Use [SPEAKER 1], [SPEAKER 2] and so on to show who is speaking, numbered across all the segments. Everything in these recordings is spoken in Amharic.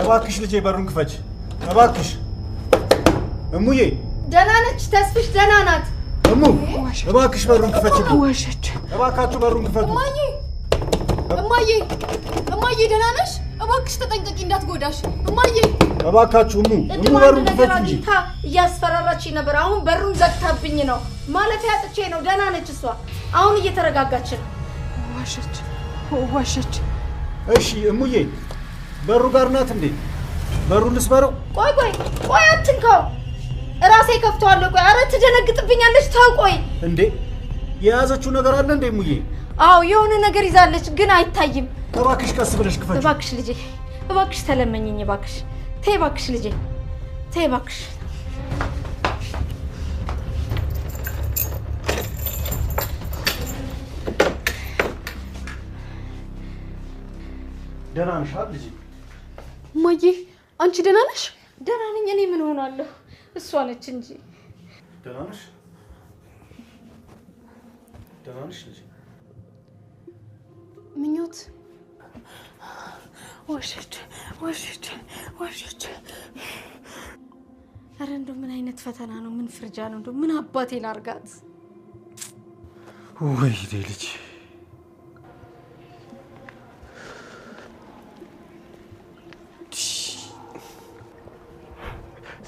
[SPEAKER 1] እባክሽ ልጄ በሩን ክፈች እባክሽ እሙዬ
[SPEAKER 2] ደህና ነች ተስፍሽ ደህና ናት
[SPEAKER 1] እሙ እባክሽ በሩን ክፈች
[SPEAKER 3] ዋሸች
[SPEAKER 1] እባካችሁ በሩን ክፈቱ
[SPEAKER 2] እማዬ ደህና ነሽ እባክሽ ተጠንቀቂ እንዳትጎዳሽ እማዬ
[SPEAKER 1] እባካችሁ እሙ በሩን ክፈች እንጂ
[SPEAKER 2] እያስፈራራች ነበር አሁን በሩን ዘግታብኝ ነው ማለፊያ አጥቼ ነው ደህና ነች እሷ አሁን እየተረጋጋች ነው
[SPEAKER 3] ዋሸች
[SPEAKER 1] እሺ እሙዬ በሩ ጋር ናት እንዴ በሩን ልስበረው
[SPEAKER 2] ቆይ አትንካው ራሴ ከፍተዋለሁ ቆይ አረ ትደነግጥብኛለች ታውቆይ
[SPEAKER 1] እንዴ የያዘችው ነገር አለ እንዴ እሙዬ
[SPEAKER 2] አው የሆነ ነገር ይዛለች ግን አይታይም
[SPEAKER 1] እባክሽ ቀስ ብለሽ ክፈች
[SPEAKER 2] እባክሽ ልጄ እባክሽ ተለመኝኝ እባክሽ ተይ እባክሽ ልጄ ተይ እባክሽ
[SPEAKER 1] ደህና ነሽ ልጄ
[SPEAKER 2] ማዬ አንቺ ደህና ነሽ ደህና ነኝ እኔ ምን ሆናለሁ እሷ ነች እንጂ
[SPEAKER 1] ደህና ነሽ ልጄ
[SPEAKER 2] ምኞት
[SPEAKER 3] ዋሸች
[SPEAKER 2] አረ እንደው ምን አይነት ፈተና ነው ምን ፍርጃ ነው እንደው ምን አባቴ ላርጋት
[SPEAKER 1] ወይ ልጄ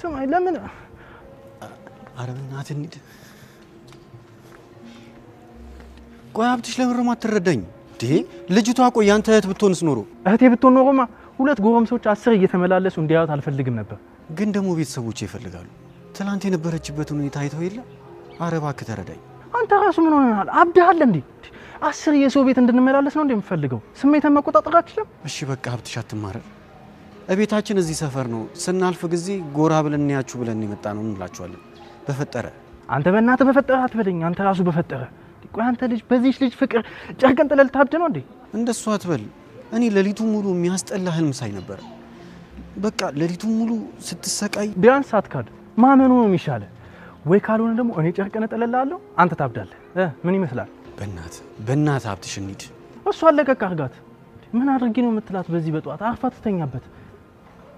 [SPEAKER 4] ሰማይ ለምን
[SPEAKER 5] አረብናት እንዴ ቆይ ሀብትሽ ለምን ማትረዳኝ ልጅቷ ቆይ ያንተ እህት ብትሆንስ ኖሮ
[SPEAKER 4] እህቴ ብትሆን ኖሮማ ሁለት ጎረምሶች 10 እየተመላለሱ እንዲያዩት አልፈልግም ነበር
[SPEAKER 5] ግን ደሞ ቤተሰቦች ይፈልጋሉ ትላንት የነበረችበት ሁኔታ አይተው የለ አረባ ከተረዳኝ
[SPEAKER 4] አንተ ራሱ ምን ሆነሃል አብደሃል እንዴ 10 የሰው ቤት እንድንመላለስ ነው እንደምፈልገው ስሜትን መቆጣጠር አትችልም
[SPEAKER 5] እሺ በቃ ሀብትሽ አትማረር እቤታችን እዚህ ሰፈር ነው ስናልፍ ጊዜ ጎራ ብለን ያችሁ ብለን የመጣ ነው እንላችኋለን በፈጠረ
[SPEAKER 4] አንተ በእናትህ በፈጠረ አትበለኝ አንተ ራሱ በፈጠረ ቆይ አንተ ልጅ በዚህ ልጅ ፍቅር ጨርቀን ጥለል ታብደ ነው እንዴ
[SPEAKER 5] እንደሱ አትበል እኔ ለሊቱ ሙሉ የሚያስጠላ ህልም ሳይ ነበር በቃ ለሊቱ ሙሉ ስትሰቃይ
[SPEAKER 4] ቢያንስ አትካድ ማመኑ ነው የሚሻለው ወይ ካልሆነ ደግሞ እኔ ጨርቀን ጥለላለሁ አንተ ታብዳለህ ምን ይመስላል
[SPEAKER 5] በእናት ሀብትሽ እንሂድ
[SPEAKER 4] እሷ አለቀቅ አርጋት ምን አድርጊ ነው የምትላት በዚህ በጧት አርፋ ትተኛበት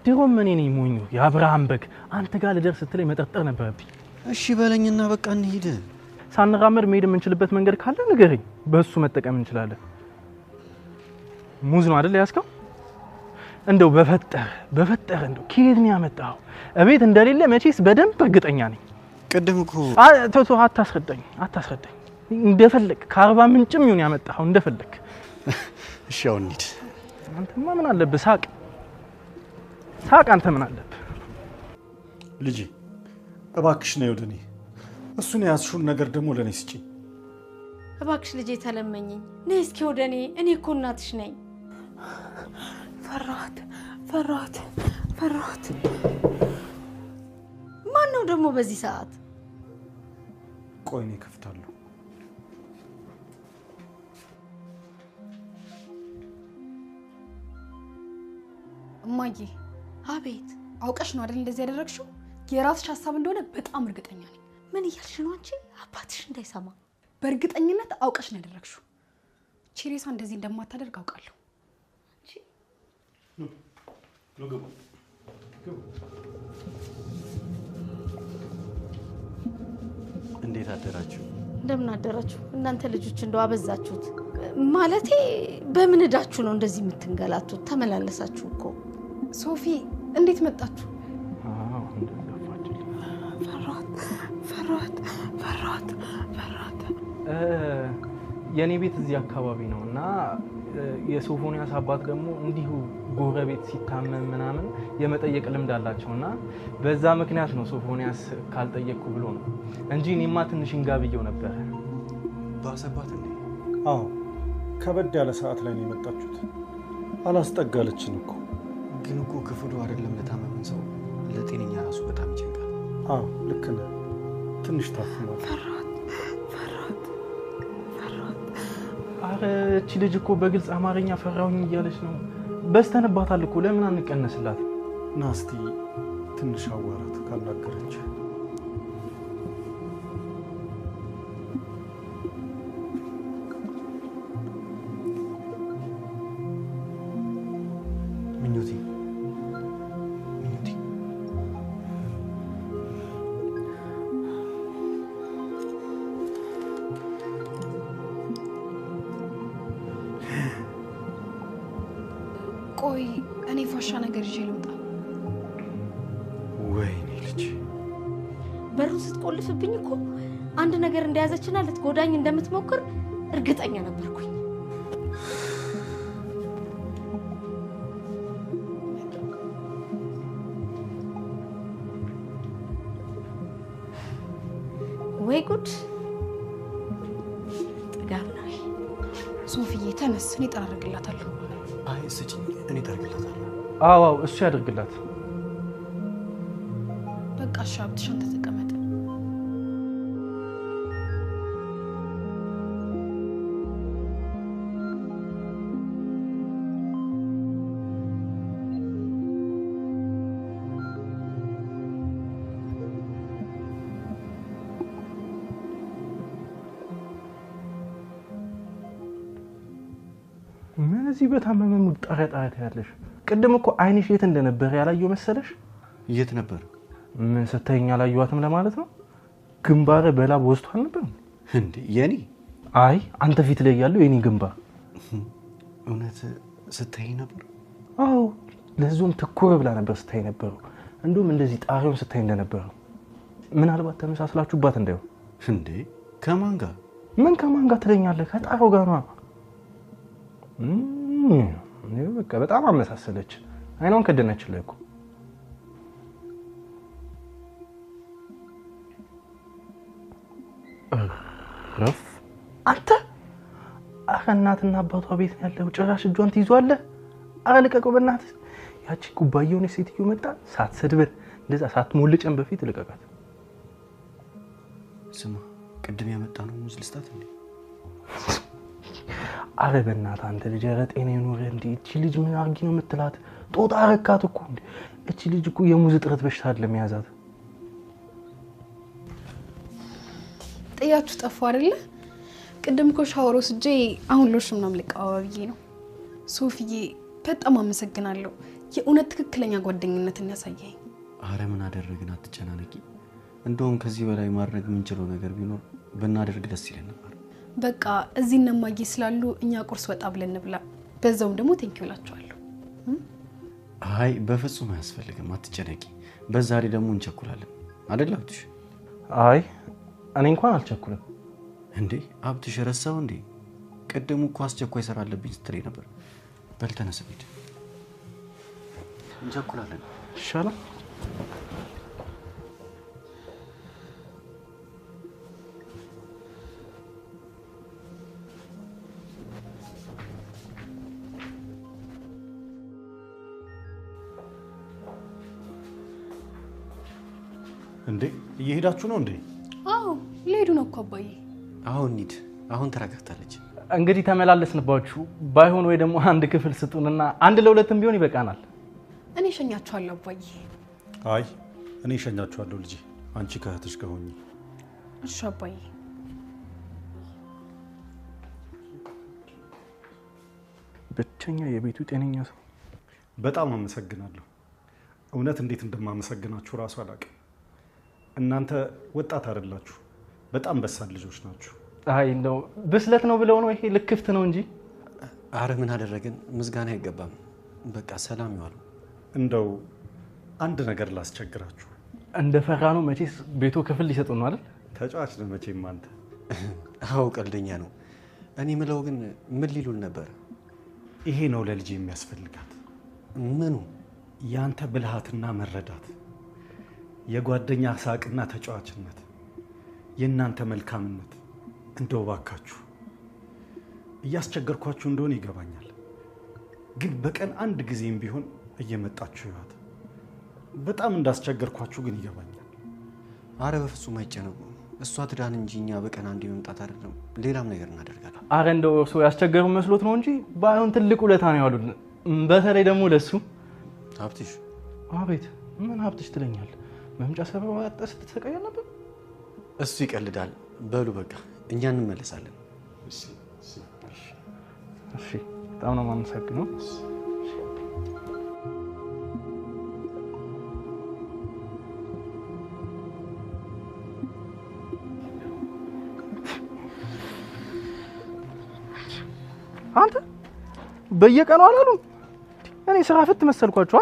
[SPEAKER 4] ድሮም እኔ ነኝ ሞኙ የአብርሃም በግ አንተ ጋር ልደርስ ስትለኝ መጠርጠር ነበርብኝ
[SPEAKER 5] እሺ በለኝና በቃ እንሂድ
[SPEAKER 4] ሳንራመድ መሄድ የምንችልበት መንገድ ካለ ንገረኝ በሱ መጠቀም እንችላለን ሙዝ ነው አይደል ያስከው እንደው በፈጠረ እንደው ከየት ነው ያመጣው እቤት እንደሌለ መቼስ በደንብ እርግጠኛ ነኝ
[SPEAKER 5] ቅድም እኮ
[SPEAKER 4] ቶቶ አታስረዳኝ እንደፈለክ ከአርባ ምንጭም ይሁን ያመጣው እንደፈለክ
[SPEAKER 5] እሺ አሁን እንሂድ
[SPEAKER 4] አንተማ ምን አለብህ ሳቅ አንተ ምን አለብህ
[SPEAKER 1] ልጄ እባክሽ ነይ ወደኔ እሱን ያስሹን ነገር ደግሞ ለኔ ስጪ
[SPEAKER 2] እባክሽ ልጄ ተለመኝኝ ነይ እስኪ ወደኔ እኔ እኮ እናትሽ ነኝ ፈራሁት ማን ነው ደግሞ በዚህ ሰዓት
[SPEAKER 1] ቆይ እኔ ከፍታለሁ
[SPEAKER 6] እማዬ
[SPEAKER 2] አቤት
[SPEAKER 6] አውቀሽ ነው አይደል እንደዚህ ያደረግሽው የራስሽ ሐሳብ እንደሆነ በጣም እርግጠኛ ነኝ
[SPEAKER 2] ምን እያልሽ ነው አንቺ አባትሽ እንዳይሰማ
[SPEAKER 6] በእርግጠኝነት አውቀሽ ነው ያደረግሽው ቺሬሳ እንደዚህ እንደማታደርግ አውቃለሁ
[SPEAKER 1] ግቡ
[SPEAKER 5] እንዴት አደራችሁ
[SPEAKER 2] እንደምን አደራችሁ እናንተ ልጆች እንደው አበዛችሁት ማለቴ በምን እዳችሁ ነው እንደዚህ የምትንገላቱት ተመላለሳችሁ እኮ
[SPEAKER 6] ሶፊ እንዴት መጣችሁ
[SPEAKER 3] ፈራሁት
[SPEAKER 4] የኔ ቤት እዚህ አካባቢ ነውና የሶፎንያስ አባት ደግሞ እንዲሁ ጎረቤት ሲታመም ምናምን የመጠየቅ ልምድ አላቸውና በዛ ምክንያት ነው ሶፎንያስ ካልጠየቅኩ ብሎ ነው እንጂ እኔማ ትንሽ እንጋብየው ነበር
[SPEAKER 5] ባሰባት እንዴ
[SPEAKER 1] አዎ ከበድ ያለ ሰዓት ላይ ነው የመጣችሁት አላስጠጋለችን እኮ
[SPEAKER 5] ግን እኮ ክፍሉ አይደለም ለታመመን ሰው ለጤነኛ ራሱ በጣም ይጨንቃል
[SPEAKER 1] አዎ ልክ ነህ ትንሽ ታፍኗል
[SPEAKER 3] ፈራሁት
[SPEAKER 4] አረ እቺ ልጅ እኮ በግልጽ አማርኛ ፈራውኝ እያለች ነው በስተንባታል እኮ ለምን አንቀነስላት
[SPEAKER 1] ናስቲ ትንሽ አዋራት ካላገረች
[SPEAKER 5] ምኞቴ
[SPEAKER 6] ቆይ እኔ ፋሻ ነገር ይዤ ልምጣ።
[SPEAKER 5] ወይኔ ልጅ
[SPEAKER 2] በሩን ስትቆልፍብኝ እኮ አንድ ነገር እንደያዘችና ልትጎዳኝ እንደምትሞክር እርግጠኛ ነበርኩኝ። ወይ ጉድ! ጥጋብ ነው።
[SPEAKER 6] ሶፊዬ ተነስ፣ እኔ ጠራርግላታለሁ።
[SPEAKER 5] አይ ስጪኝ፣ እኔ ጠርግላታለሁ።
[SPEAKER 4] አዎ እሱ ያደርግላት።
[SPEAKER 6] በቃ እሺ፣ ሀብትሽ አንተ ተቀመጥ።
[SPEAKER 4] ምን እዚህ በታመመ ሙድ ጠረጣት ያለሽ? ቅድም እኮ አይንሽ የት እንደነበር ያላየው መሰለሽ?
[SPEAKER 5] የት ነበር?
[SPEAKER 4] ምን ስተኛ ላየዋትም ለማለት ነው? ግንባር በላብ ወስቷል ነበር
[SPEAKER 5] እንዴ? የኔ?
[SPEAKER 4] አይ አንተ ፊት ላይ ያለው የኔ ግንባር።
[SPEAKER 5] እውነት ስታይ ነበር?
[SPEAKER 4] አዎ ለዞም ትኩር ብላ ነበር ስታይ ነበር። እንደውም እንደዚህ ጣሪውን ስታይ እንደነበረው። ምናልባት ተመሳስላችሁባት እንደው።
[SPEAKER 5] እንዴ ከማን ጋር?
[SPEAKER 4] ምን ከማን ጋር ትለኛለህ? ከጣሪው ጋር ነው። በቃ በጣም አመሳሰለች። አይኗን ከደነችልህ እኮ። ረፍ አንተ እናትና አባቷ ቤት ያለው ጭራሽ እጇን ትይዟለህ። ልቀቀው በእናትህ። ያቺ ኩባያውን ሴትዮ መጣ ሳትሰድበን እንደዛ ሳትሞልጨን በፊት ልቀቃት።
[SPEAKER 5] ስማ ቅድም ያመጣነው ሙዝ ልስጣት እንዴ?
[SPEAKER 4] አረ በእናትህ አንተ ልጅ ጤና ይኑር እንዴ። እቺ ልጅ ምን አርጊ ነው የምትላት? ጦጣ አረካት እኮ እንዴ። እቺ ልጅ እኮ የሙዝ እጥረት በሽታ አይደለም ያዛት።
[SPEAKER 6] ጥያችሁ ጠፋ አይደለ? ቅድም እኮ ሻወር ወስጄ አሁን ሎሽን ምናምን ልቀባብዬ ነው። ሶፊዬ በጣም አመሰግናለሁ። የእውነት ትክክለኛ ጓደኝነትን ያሳየኝ።
[SPEAKER 5] አረ ምን አደረግን? አትጨናነቂ። እንደውም ከዚህ በላይ ማድረግ የምንችለው ነገር ቢኖር ብናደርግ ደስ ይለን ነበር።
[SPEAKER 6] በቃ እዚህ እነማዬ ስላሉ እኛ ቁርስ ወጣ ብለን እንብላ። በዛውም ደግሞ ቴንኪው እላችኋለሁ።
[SPEAKER 5] አይ በፍጹም አያስፈልግም፣ አትጨነቂ። በዛሬ ደግሞ እንቸኩላለን አይደል አብትሽ?
[SPEAKER 4] አይ እኔ እንኳን አልቸኩልም።
[SPEAKER 5] እንዴ አብትሽ ረሳው እንዴ? ቀደሙ እኮ አስቸኳይ ስራ አለብኝ ስትለኝ ነበር። በል ተነስ እንሂድ። እንቸኩላለን።
[SPEAKER 4] ይሻላል።
[SPEAKER 1] እንዴ እየሄዳችሁ ነው እንዴ?
[SPEAKER 6] አዎ ልሄዱ ነው እኮ አባዬ።
[SPEAKER 5] አሁን እንሂድ። አሁን ተረጋግታለች።
[SPEAKER 4] እንግዲህ ተመላለስንባችሁ። ባይሆን ወይ ደግሞ አንድ ክፍል ስጡንና አንድ ለሁለትም ቢሆን ይበቃናል።
[SPEAKER 6] እኔ ሸኛችኋለሁ አባዬ።
[SPEAKER 1] አይ እኔ ሸኛችኋለሁ ልጄ፣ አንቺ ከእህትሽ ጋር ሆኚ።
[SPEAKER 6] እሺ አባዬ።
[SPEAKER 4] ብቸኛ የቤቱ ጤነኛ ሰው።
[SPEAKER 1] በጣም አመሰግናለሁ። እውነት እንዴት እንደማመሰግናችሁ ራሱ አላውቅም። እናንተ ወጣት አይደላችሁ፣ በጣም በሳል ልጆች ናችሁ።
[SPEAKER 4] አይ እንደው ብስለት ነው ብለው ነው። ይሄ ልክፍት ነው እንጂ።
[SPEAKER 5] አረ ምን አደረግን? ምስጋና አይገባም። በቃ ሰላም ይዋሉ።
[SPEAKER 1] እንደው አንድ ነገር ላስቸግራችሁ።
[SPEAKER 4] እንደፈራ ነው መቼስ ቤቱ ክፍል ሊሰጡን ነው አይደል?
[SPEAKER 1] ተጫዋች ነው መቼም አንተ።
[SPEAKER 5] አዎ ቀልደኛ ነው። እኔ ምለው ግን ምን ሊሉን ነበር?
[SPEAKER 1] ይሄ ነው ለልጅ የሚያስፈልጋት።
[SPEAKER 5] ምኑ?
[SPEAKER 1] ያንተ ብልሃትና መረዳት፣ የጓደኛ ሳቅና ተጫዋችነት፣ የእናንተ መልካምነት። እንደው ባካችሁ እያስቸገርኳችሁ እንደሆነ ይገባኛል፣ ግን በቀን አንድ ጊዜም ቢሆን እየመጣችሁ ይዋት። በጣም እንዳስቸገርኳችሁ ግን ይገባኛል።
[SPEAKER 5] አረ በፍጹም አይጨነቁ። እሷ ትዳን እንጂ እኛ በቀን አንድ መምጣት አይደለም ሌላም ነገር እናደርጋለን።
[SPEAKER 4] አረ እንደው እርሶ ያስቸገሩ መስሎት ነው እንጂ ባይሆን ትልቅ ውለታ ነው ያሉልን። በተለይ ደግሞ ለሱ
[SPEAKER 5] ሀብትሽ።
[SPEAKER 4] አቤት። ምን ሀብትሽ ትለኛል? መምጫ ሰበብ አጣ ስትሰቃይ ነበር።
[SPEAKER 5] እሱ ይቀልዳል። በሉ በቃ እኛ እንመለሳለን።
[SPEAKER 1] እሺ
[SPEAKER 4] በጣም ነው የማመሰግነው። አንተ በየቀኑ አላሉም? እኔ እኔ ስራ ፍት መሰልኳችሁ?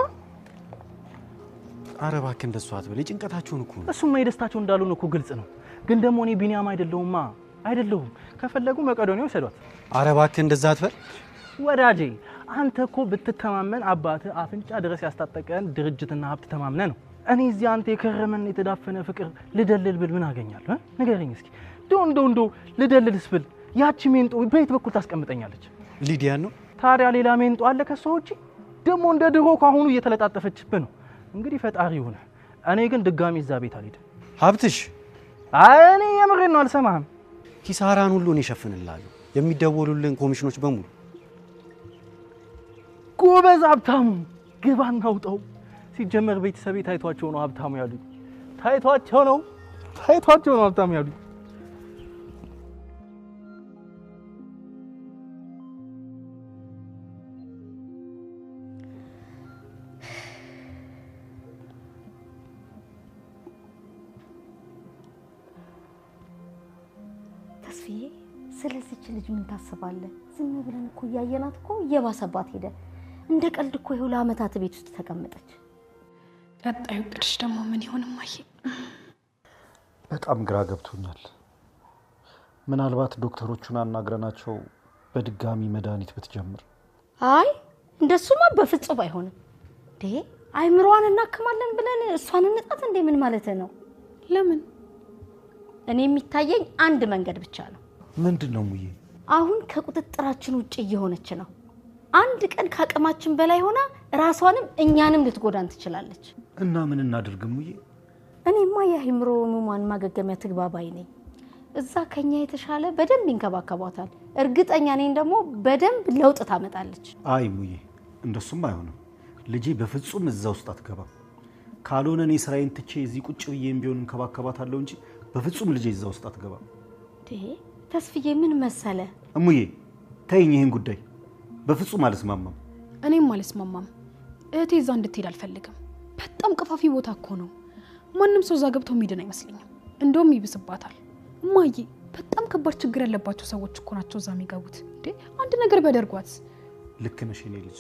[SPEAKER 5] ኧረ እባክህ እንደሱ አትበል። የጭንቀታቸውን እኮ ነው።
[SPEAKER 4] እሱማ የደስታቸው እንዳልሆነ እኮ ግልጽ ነው። ግን ደግሞ እኔ ቢኒያም አይደለሁም። ከፈለጉ መቄዶንያ ይሰዷት።
[SPEAKER 5] ኧረ እባክህ እንደዛ አትበል
[SPEAKER 4] ወዳጄ። አንተ እኮ ብትተማመን አባትህ አፍንጫ ድረስ ያስታጠቀን ድርጅትና ሀብት ተማምነ ነው። እኔ እዚህ አንተ የከረመን የተዳፈነ ፍቅር ልደልል ብል ምን አገኛለሁ? ንገረኝ እስኪ። ዶንዶ ልደልልስ ብል ያቺ ሜንጦ በየት በኩል ታስቀምጠኛለች?
[SPEAKER 5] ሊዲያን ነው።
[SPEAKER 4] ታዲያ ሌላ ሜንጦ አለ ከሷ ውጪ? ደግሞ እንደ ድሮ ካሁኑ እየተለጣጠፈችብህ ነው። እንግዲህ ፈጣሪ ይሁን። እኔ ግን ድጋሚ እዛ ቤት አልሄድም።
[SPEAKER 5] ሀብትሽ፣
[SPEAKER 4] እኔ የምሬን ነው። አልሰማህም?
[SPEAKER 5] ኪሳራን ሁሉ እኔ እሸፍንልሃለሁ። የሚደወሉልን ኮሚሽኖች በሙሉ።
[SPEAKER 4] ጎበዝ ሀብታሙ፣ ግባና አውጣው። ሲጀመር ቤተሰቤ ታይቷቸው ነው ሀብታሙ ያሉኝ። ታይቷቸው ነው ሀብታሙ ያሉኝ።
[SPEAKER 2] ተስፋዬ፣ ስለዚህች ልጅ ምን ታስባለህ? ዝም ብለን እኮ እያየናት እኮ እየባሰባት ሄደ። እንደ ቀልድ እኮ ይኸው ለአመታት ቤት ውስጥ ተቀመጠች።
[SPEAKER 6] ቀጣዩ ቅድሽ ደግሞ ምን ይሆን ማየ?
[SPEAKER 1] በጣም ግራ ገብቶኛል። ምናልባት ዶክተሮቹን አናግረናቸው በድጋሚ መድኃኒት ብትጀምር።
[SPEAKER 2] አይ እንደሱማ በፍጹም አይሆንም። አይምሮዋን እናክማለን ብለን እሷን እንጣት እንዴ? ምን ማለት ነው?
[SPEAKER 6] ለምን?
[SPEAKER 2] እኔ የሚታየኝ አንድ መንገድ ብቻ ነው።
[SPEAKER 1] ምንድነው ሙዬ?
[SPEAKER 2] አሁን ከቁጥጥራችን ውጪ እየሆነች ነው። አንድ ቀን ከአቅማችን በላይ ሆና ራሷንም እኛንም ልትጎዳን ትችላለች።
[SPEAKER 1] እና ምን እናድርግ ሙዬ?
[SPEAKER 2] እኔማ የአይምሮ ህሙማን ማገገሚያ ትግባባይ ነኝ። እዛ ከኛ የተሻለ በደንብ ይንከባከቧታል። እርግጠኛ ነኝ ደግሞ በደንብ ለውጥ ታመጣለች።
[SPEAKER 1] አይ ሙዬ፣ እንደሱም አይሆንም። ልጄ በፍጹም እዛ ውስጥ አትገባም። ካልሆነ እኔ ስራዬን ትቼ እዚህ ቁጭ ብዬም ቢሆን እንከባከባታለሁ እንጂ በፍጹም ልጄ እዛ ውስጥ አትገባም።
[SPEAKER 2] ተስፍዬ ምን መሰለ
[SPEAKER 1] እሙዬ፣ ተይኝ ይሄን ጉዳይ። በፍጹም አልስማማም።
[SPEAKER 6] እኔም አልስማማም። እህቴ እዛ እንድትሄድ አልፈልግም። በጣም ቀፋፊ ቦታ እኮ ነው። ማንም ሰው እዛ ገብቶ የሚድን አይመስለኝም። እንደውም ይብስባታል። እማዬ፣ በጣም ከባድ ችግር ያለባቸው ሰዎች እኮ ናቸው እዛ የሚገቡት። አንድ ነገር ቢያደርጓት።
[SPEAKER 1] ልክ ነሽ የኔ ልጅ።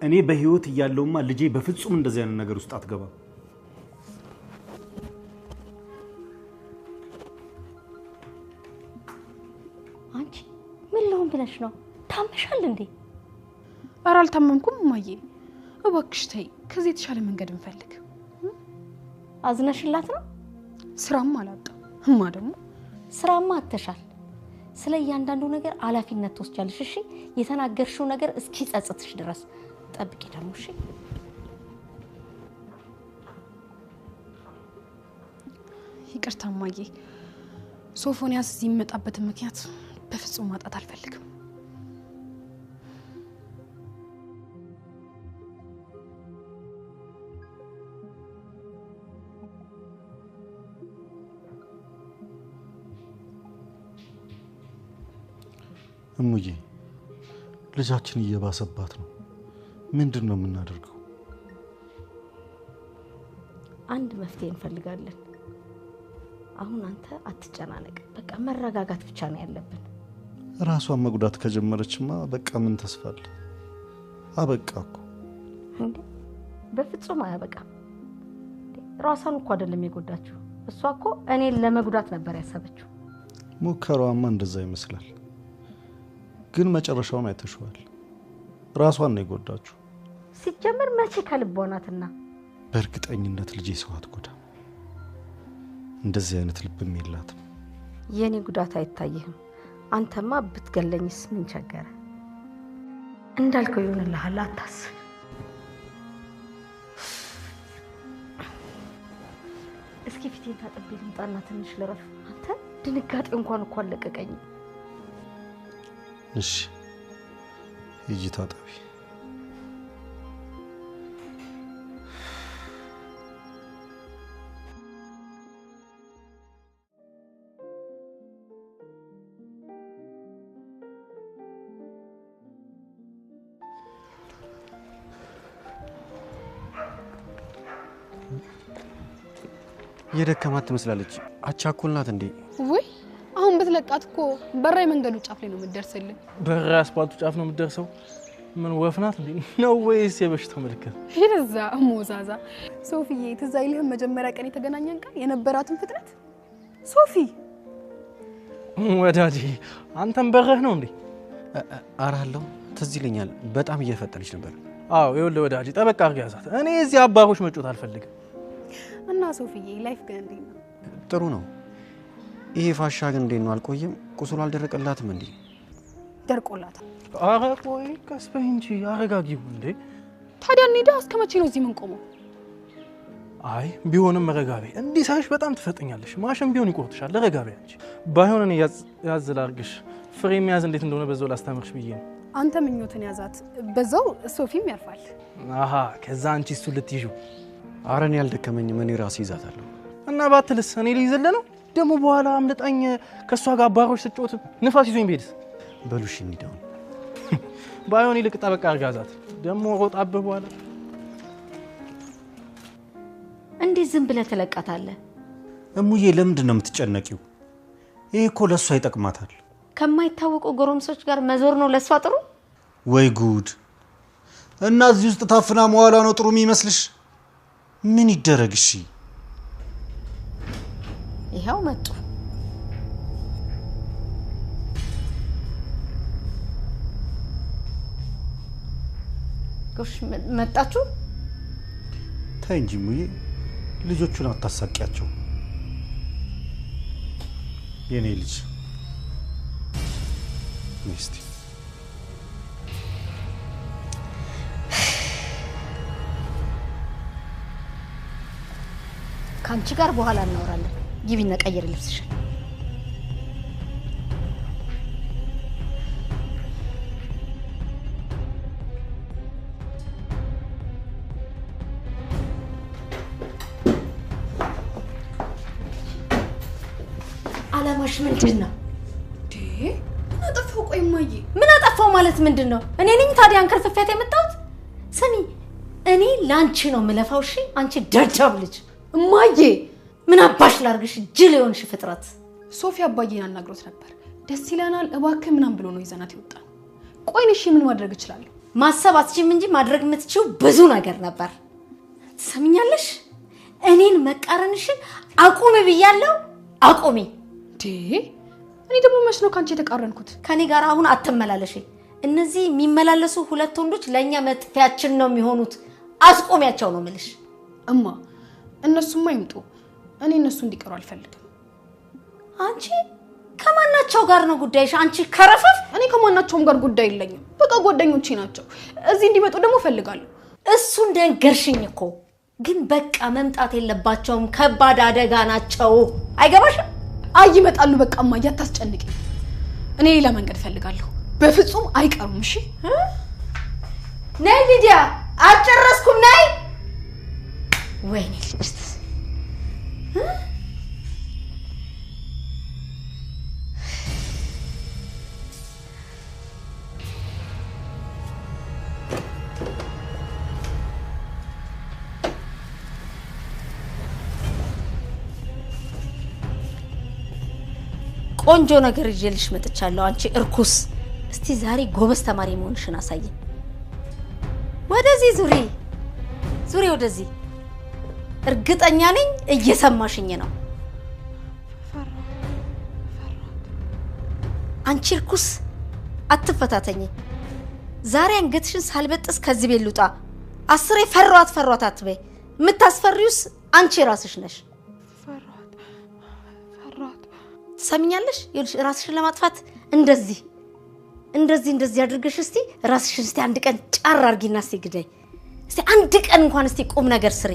[SPEAKER 1] እኔ በህይወት እያለሁማ ልጄ በፍጹም እንደዚህ አይነት ነገር ውስጥ አትገባም።
[SPEAKER 2] አንቺ ምን ልሆን ብለሽ ነው? ታመሻል እንዴ?
[SPEAKER 6] ኧረ አልታመምኩም እማዬ። እባክሽ ተይ፣ ከዚህ የተሻለ መንገድ እንፈልግ።
[SPEAKER 2] አዝነሽላት ነው?
[SPEAKER 6] ስራም አላጣም። እማ ደግሞ
[SPEAKER 2] ስራማ አተሻል። ስለ እያንዳንዱ ነገር ኃላፊነት ትወስጃለሽ። እሺ? የተናገርሽው ነገር እስኪ ጸጽትሽ ድረስ ጠብቂ ደግሞ። እሺ?
[SPEAKER 6] ይቅርታ እማዬ። ሶፎንያስ እዚህ የሚመጣበትን ምክንያት በፍጹም ማጣት አልፈልግም።
[SPEAKER 1] እሙዬ፣ ልጃችን እየባሰባት ነው። ምንድን ነው የምናደርገው?
[SPEAKER 2] አንድ መፍትሄ እንፈልጋለን። አሁን አንተ አትጨናነቅ። በቃ መረጋጋት ብቻ ነው ያለብን።
[SPEAKER 1] ራሷን መጉዳት ከጀመረችማ በቃ ምን ተስፋ አለ? አበቃ እኮ።
[SPEAKER 2] እንዴ በፍጹም አያበቃም። ራሷን እኮ አይደለም የጎዳችው። እሷ እኮ እኔን ለመጉዳት ነበር ያሰበችው።
[SPEAKER 1] ሙከራዋማ እንደዛ ይመስላል፣ ግን መጨረሻውን አይተሽዋል። ራሷን ነው የጎዳችው።
[SPEAKER 2] ሲጀመር መቼ ከልቧ ናትና?
[SPEAKER 1] በእርግጠኝነት ልጄ ሰው አትጎዳም። እንደዚህ አይነት ልብም የላትም።
[SPEAKER 2] የኔ ጉዳት አይታይህም። አንተማ ብትገለኝስ ምን ቸገረ? እንዳልከው ይሆንልሃል፣ አታስብ። እስኪ ፊቴን ታጥቤ ልምጣና ትንሽ ልረፍ። አንተ ድንጋጤ እንኳን እኮ አለቀቀኝ።
[SPEAKER 1] እሺ ሂጂ ታጠቢ።
[SPEAKER 5] የደከማት ትመስላለች። አቻኩልናት እንዴ?
[SPEAKER 6] ወይ አሁን በትለቃት እኮ በራይ መንገዱ ጫፍ ላይ ነው የምትደርስልን።
[SPEAKER 4] በራይ አስፓልቱ ጫፍ ነው የምትደርሰው። ምን ወፍናት እንዴ ነው ወይስ የበሽታው ምልክት?
[SPEAKER 6] ይረዛ ሞዛዛ ሶፊዬ ትዝ አይልህም መጀመሪያ ቀን የተገናኘን ቀን የነበራትን ፍጥነት? ሶፊ
[SPEAKER 4] ወዳጄ አንተም በረህ ነው እንዴ?
[SPEAKER 5] አራለው ትዝ ይለኛል በጣም እየፈጠነች ነበር።
[SPEAKER 4] አዎ ይኸውልህ ወዳጄ ጠበቅ አድርገህ ያዛት። እኔ እዚህ አባሮች መጮት አልፈልግም።
[SPEAKER 6] እና ሶፊዬ ላይፍ ግን እንዴት ነው?
[SPEAKER 5] ጥሩ ነው። ይሄ ፋሻ ግን እንዴት ነው አልቆየም? ቁስሉ አልደረቀላትም እንዴ?
[SPEAKER 6] ደርቆላታል።
[SPEAKER 4] ኧረ ቆይ ቀስ በይ እንጂ አረጋጊው እንዴ።
[SPEAKER 6] ታዲያ እንሂዳ። እስከ መቼ ነው እዚህ የምንቆመው?
[SPEAKER 4] አይ ቢሆንም ረጋቤ እንዲህ ሳይሽ በጣም ትፈጥኛለሽ። ማሽን ቢሆን ይቆርጥሻል። ረጋቤ አንቺ ባይሆን እኔ ያዝ ላድርግሽ። ፍሬ የሚያዝ እንዴት እንደሆነ በዛው ላስተምርሽ ብዬ ነው።
[SPEAKER 6] አንተ ምኞትን ያዛት፣ በዛው ሶፊም ያርፋል።
[SPEAKER 4] አሃ ከዛ አንቺ እሱ ልትይዥው።
[SPEAKER 5] ኧረ እኔ ያልደከመኝም እኔ ራሴ ይዛታለሁ።
[SPEAKER 4] እና ባትልስ እኔ ልይዝልህ ነው ደግሞ በኋላ አምልጣኝ ከሷ ጋር አባሮች ስጮት ንፋስ ይዞኝ ቤድስ?
[SPEAKER 5] በሉሽ እንሂዳው።
[SPEAKER 4] ባይሆን ይልቅ ጠበቃ አርጋዛት ደግሞ ሮጣብህ በኋላ።
[SPEAKER 2] እንዴት ዝም ብለህ ትለቃታለህ?
[SPEAKER 1] እሙዬ ለምንድን ነው የምትጨነቂው? ይሄ እኮ ለሷ ይጠቅማታል።
[SPEAKER 2] ከማይታወቁ ጎረምሶች ጋር መዞር ነው ለሷ ጥሩ?
[SPEAKER 1] ወይ ጉድ! እና እዚህ ውስጥ ታፍና መዋላ ነው ጥሩ የሚመስልሽ? ምን ይደረግ እሺ?
[SPEAKER 2] ይሄው መጡ። ጎሽ መጣችሁ?
[SPEAKER 1] ታይ እንጂ እሙዬ ልጆቹን አታሳቂያቸው። የኔ ልጅ ሚስቲ
[SPEAKER 2] ካንቺ ጋር በኋላ እናወራለን። ግቢና ቀይር ልብስሽን። አላማሽ ምንድነው?
[SPEAKER 6] ምን አጠፋው? ቆይ እማዬ
[SPEAKER 2] ምን አጠፋው ማለት ምንድነው? እኔ ነኝ ታዲያ አንከርፍፈት የመጣሁት? ስሚ እኔ ላንቺ ነው ምለፋው። እሺ አንቺ ደርጃብ ልጅ።
[SPEAKER 6] እማዬ
[SPEAKER 2] ምን አባሽ ላርግሽ? ጅል የሆንሽ ፍጥረት።
[SPEAKER 6] ሶፊ አባዬን አናግሮት ነበር። ደስ ይለናል እባክህ ምናምን ብሎ ነው ይዘናት ይወጣል። ቆይ እሺ ምን ማድረግ እችላለሁ?
[SPEAKER 2] ማሰብ አትችይም እንጂ ማድረግ የምትችይው ብዙ ነገር ነበር። ትሰምኛለሽ? እኔን መቃረንሽን አቁሚ ብያለሁ። አቁሚ።
[SPEAKER 6] እኔ ደግሞ መች ነው ካንቺ የተቃረንኩት?
[SPEAKER 2] ከኔ ጋር አሁን አትመላለሽ። እነዚህ የሚመላለሱ ሁለት ወንዶች ለኛ መጥፊያችን ነው የሚሆኑት። አስቆሚያቸው ነው ምልሽ።
[SPEAKER 6] እማ እነሱማ ይምጡ። እኔ እነሱ እንዲቀሩ አልፈልግም።
[SPEAKER 2] አንቺ ከማናቸው ጋር ነው ጉዳይሽ? አንቺ ከረፈፍ።
[SPEAKER 6] እኔ ከማናቸውም ጋር ጉዳይ የለኝም። በቃ ጓደኞቼ ናቸው። እዚህ እንዲመጡ ደግሞ ፈልጋለሁ።
[SPEAKER 2] እሱ እንደነገርሽኝ እኮ ግን በቃ መምጣት የለባቸውም። ከባድ አደጋ ናቸው። አይገባሽም?
[SPEAKER 6] አይ ይመጣሉ። በቃ እማዬ አታስጨንቂኝ። እኔ ሌላ መንገድ ፈልጋለሁ። በፍጹም አይቀሩም። እሺ
[SPEAKER 2] ነይ ሊዲያ፣ አልጨረስኩም። ነይ። ወይኔ ልጅ ቆንጆ ነገር ይዤልሽ መጥቻለሁ። አንቺ እርኩስ፣ እስቲ ዛሬ ጎበዝ ተማሪ መሆንሽን አሳይ። ወደዚህ ዙሪ ዙሪ፣ ወደዚህ። እርግጠኛ ነኝ እየሰማሽኝ ነው። አንቺ እርኩስ አትፈታተኝ። ዛሬ አንገትሽን ሳልበጥስ ከዚህ ቤት ልውጣ። አስሬ ፈሯት አትበይ። የምታስፈሪውስ አንቺ ራስሽ ነሽ። ሰምኛለሽ? ይልሽ ራስሽን ለማጥፋት እንደዚህ አድርገሽ እስቲ ራስሽን እስቲ አንድ ቀን ጫር አርጊና እስቲ ግደይ። እስቲ አንድ ቀን እንኳን እስቲ ቁም ነገር ስሪ።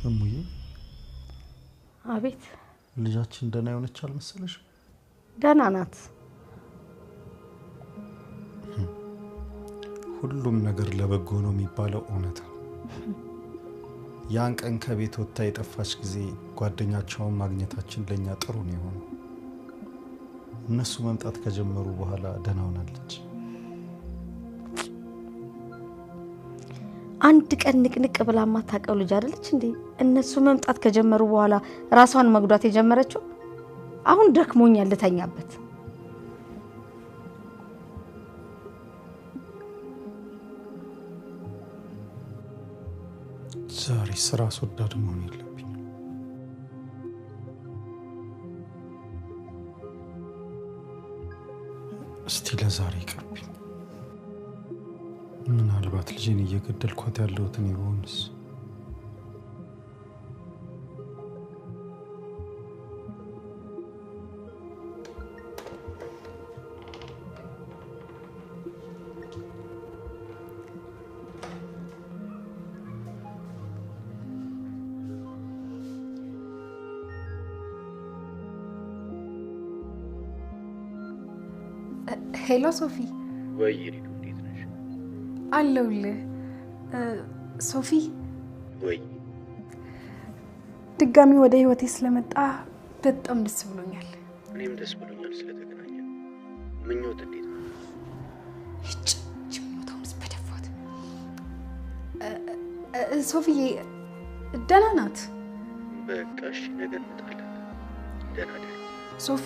[SPEAKER 1] እሙዬ
[SPEAKER 2] አቤት።
[SPEAKER 1] ልጃችን ደህና የሆነች አልመሰለሽ?
[SPEAKER 2] ደህና ናት።
[SPEAKER 1] ሁሉም ነገር ለበጎ ነው የሚባለው እውነት ነው። ያን ቀን ከቤት ወጥታ የጠፋች ጊዜ ጓደኛቸውን ማግኘታችን ለኛ ጥሩ ነው የሆነው። እነሱ መምጣት ከጀመሩ በኋላ ደህና ሆናለች።
[SPEAKER 2] አንድ ቀን ንቅንቅ ብላ ማታቀው ልጅ አይደለች እንዴ? እነሱ መምጣት ከጀመሩ በኋላ ራሷን መጉዳት የጀመረችው። አሁን ደክሞኛል ልተኛበት።
[SPEAKER 1] ዛሬ ስራ ወዳድ መሆን የለብኝም። እስቲ ለዛሬ ይቅርብኝ። ምናልባት ልጄን እየገደልኳት ያለሁት እኔ ብሆንስ?
[SPEAKER 6] ሄሎ ሶፊ።
[SPEAKER 3] ወይ ሪዱ እንዴት ነሽ?
[SPEAKER 6] አለሁልህ። ሶፊ
[SPEAKER 3] ወይ
[SPEAKER 6] ድጋሚ ወደ ህይወቴ ስለመጣ በጣም ደስ ብሎኛል።
[SPEAKER 3] እኔም ደስ ብሎኛል ስለተገናኘን። ምኞት እንዴት ነው?
[SPEAKER 6] ምኞታውንስ በደፋት። ሶፊዬ ደህና ናት።
[SPEAKER 3] በቃ እሺ፣ ነገ እንመጣለን። ደህና ደህና
[SPEAKER 6] ሶፊ